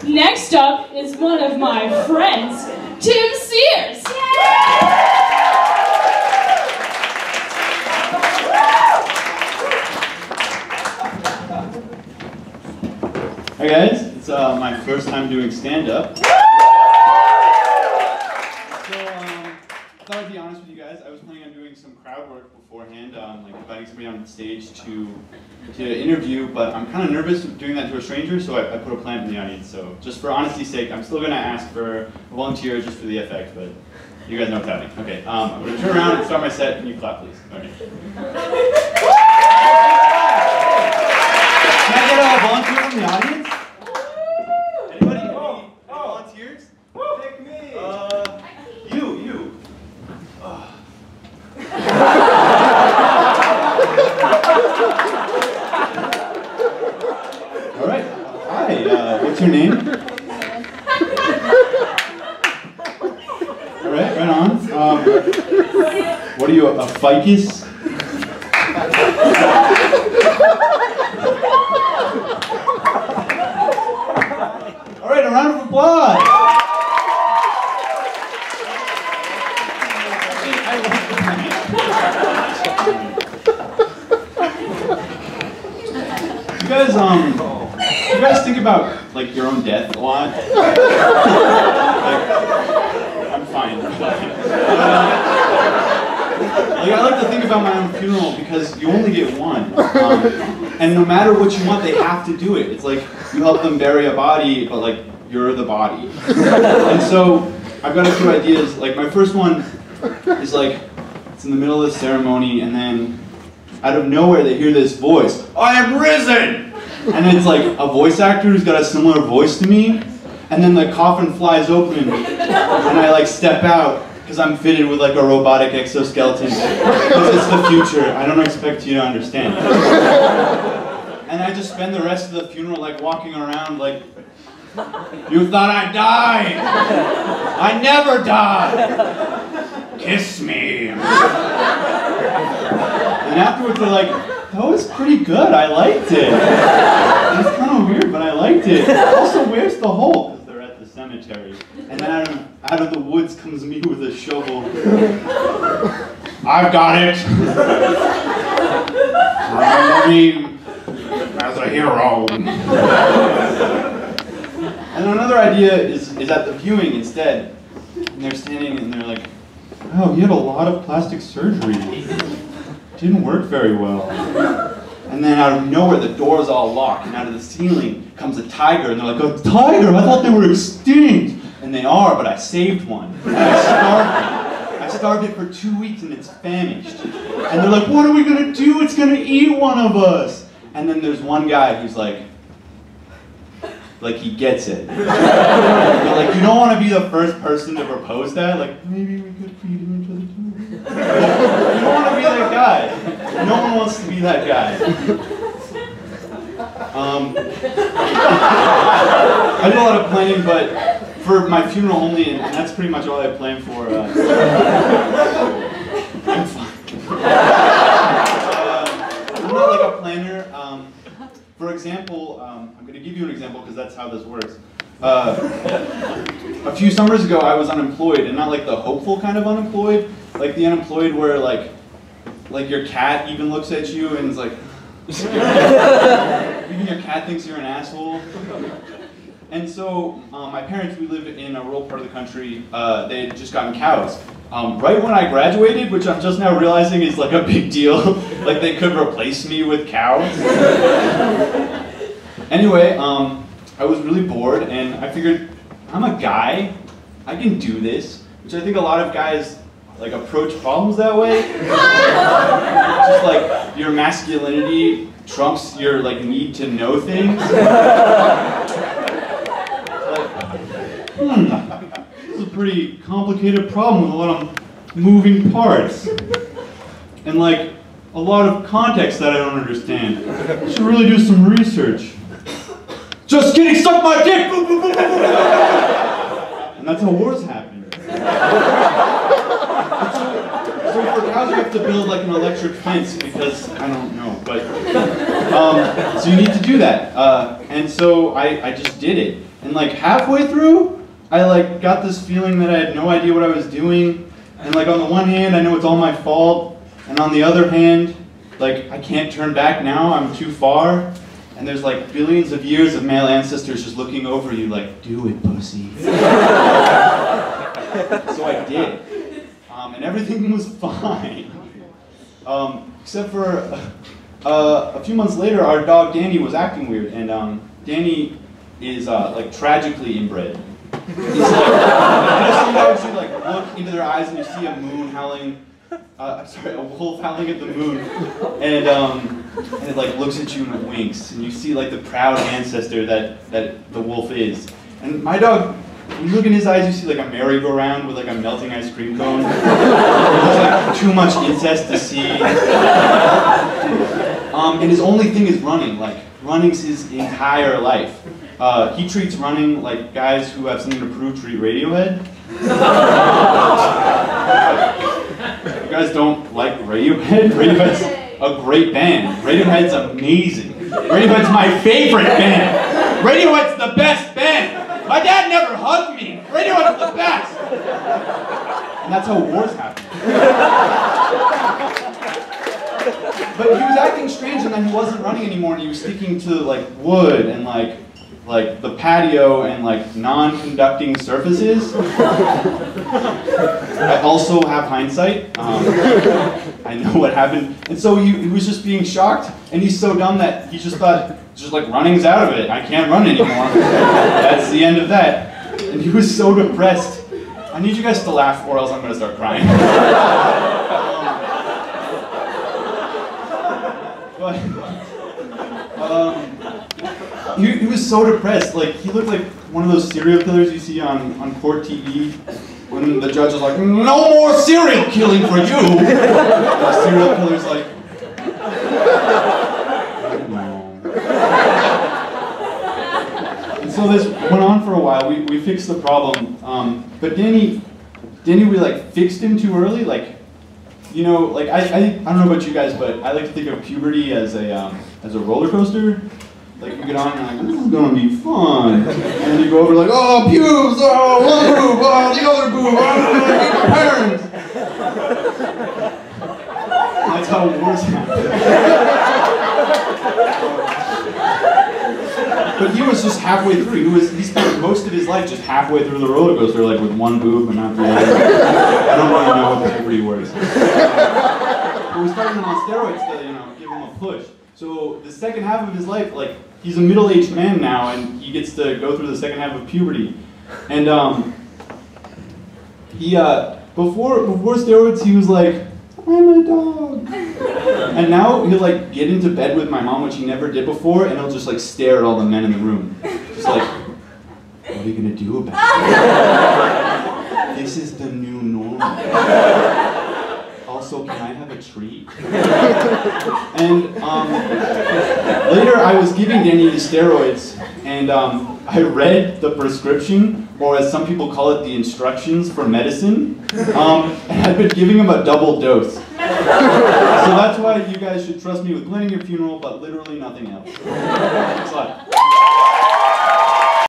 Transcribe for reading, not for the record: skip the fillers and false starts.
Next up is one of my friends, Tim Sears. Hi guys, it's my first time doing stand-up. So I thought I'd be honest with you guys. I was planning on doing some crowd work beforehand, like inviting somebody on stage to interview, but I'm kind of nervous doing that to a stranger, so I put a plant in the audience. So just for honesty's sake, I'm still going to ask for a volunteer just for the effect, but you guys know what's happening. Okay, I'm going to turn around and start my set. Can you clap, please? Okay. Can I get a volunteer from the audience? Anybody? Any volunteers? Pick me! You. All right. Hi. What's your name? All right. Right on. What are you? A ficus? All right. A round of applause. You guys think about like your own death a lot? I'm fine. I like to think about my own funeral because you only get one, and no matter what you want, they have to do it. It's like you help them bury a body, but like you're the body. And so I've got a few ideas. Like my first one is like it's in the middle of the ceremony, and then out of nowhere they hear this voice, "I am risen!" And it's like a voice actor who's got a similar voice to me, and then the coffin flies open, and I like step out, because I'm fitted with like a robotic exoskeleton, because it's the future, I don't expect you to understand. And I just spend the rest of the funeral like walking around like, "You thought I died! I never died! Kiss me!" And afterwards they're like, "That was pretty good, I liked it." It's kind of weird, but I liked it. Also, where's the hole? Because they're at the cemetery. And then out of the woods comes me with a shovel. "I've got it. Remember me as a hero." And another idea is at the viewing instead. And they're standing and they're like, "Oh, he had a lot of plastic surgery. Didn't work very well." And then out of nowhere, the door's all locked, and out of the ceiling comes a tiger, and they're like, "A tiger? I thought they were extinct." And they are, but I saved one. And I starved it. I starved it for 2 weeks, and it's famished. And they're like, "What are we gonna do? It's gonna eat one of us." And then there's one guy who's like he gets it. They're like, "You don't want to be the first person to propose that? Like, maybe we could feed him into the tomb." You don't want to be that guy. No one wants to be that guy. I do a lot of planning, but for my funeral only, and that's pretty much all I plan for. I'm fine. I'm not like a planner. For example, I'm going to give you an example because that's how this works. A few summers ago, I was unemployed, and not like the hopeful kind of unemployed, like the unemployed where like your cat even looks at you and is like, even your cat thinks you're an asshole. And so my parents, we live in a rural part of the country. They had just gotten cows. Right when I graduated, which I'm just now realizing is like a big deal. Like they could replace me with cows. Anyway, I was really bored, and I figured, I'm a guy, I can do this, which I think a lot of guys like approach problems that way. Just like your masculinity trumps your like need to know things. This is a pretty complicated problem with a lot of moving parts. And like a lot of context that I don't understand. I should really do some research. Just kidding, suck my dick! And that's how wars happen. So for cows you have to build like an electric fence because, I don't know, but, so you need to do that. And so I just did it. And like halfway through, I like got this feeling that I had no idea what I was doing. And like on the one hand, I know it's all my fault. And on the other hand, like I can't turn back now, I'm too far. And there's like billions of years of male ancestors just looking over you like, do it, pussy. So I did. And everything was fine. Except for a few months later, our dog Danny was acting weird. And Danny is like tragically inbred. He's like, you know, some dogs you like look into their eyes and you see a moon howling. I'm sorry, a wolf howling at the moon, and it like looks at you and it winks, and you see like the proud ancestor that the wolf is. And my dog, when you look in his eyes, you see like a merry-go-round with like a melting ice cream cone. There's like too much incest to see. And his only thing is running. Like running's his entire life. He treats running like guys who have something to prove treat Radiohead. You guys don't like Radiohead? Radiohead's a great band. Radiohead's amazing. Radiohead's my favorite band. Radiohead's the best band. My dad never hugged me. Radiohead's the best. And that's how wars happen. But he was acting strange and then he wasn't running anymore and he was sticking to like wood and like the patio and like non-conducting surfaces. I also have hindsight. I know what happened. And so he was just being shocked and he's so dumb that he just thought, just like running's out of it. I can't run anymore. That's the end of that. And he was so depressed. I need you guys to laugh or else I'm gonna start crying. He was so depressed. Like he looked like one of those serial killers you see on court TV when the judge is like, "No more serial killing for you." The serial killer's like, "No." And so this went on for a while. We fixed the problem, but Danny, we like fixed him too early. Like, you know, like I don't know about you guys, but I like to think of puberty as a roller coaster. Like you get on and you're like, this is gonna be fun. And then you go over like, oh, pubes, oh, one boob, oh, the other boob, oh, I hate my parents. That's how wars happen. But he was just halfway through. He spent most of his life just halfway through the roller coaster, like with one boob and not the other. I don't really know what puberty works. But we started him on steroids to, you know, give him a push. So the second half of his life, like, he's a middle-aged man now, and he gets to go through the second half of puberty. And before steroids, he was like, I'm a dog. And now he'll like get into bed with my mom, which he never did before, and he'll just like stare at all the men in the room. Just like, what are you gonna do about it? This is the new normal. Also, can I have a treat? And later I was giving Danny the steroids, and I read the prescription, or as some people call it, the instructions for medicine, and I've been giving him a double dose. So that's why you guys should trust me with planning your funeral, but literally nothing else. Thanks a lot.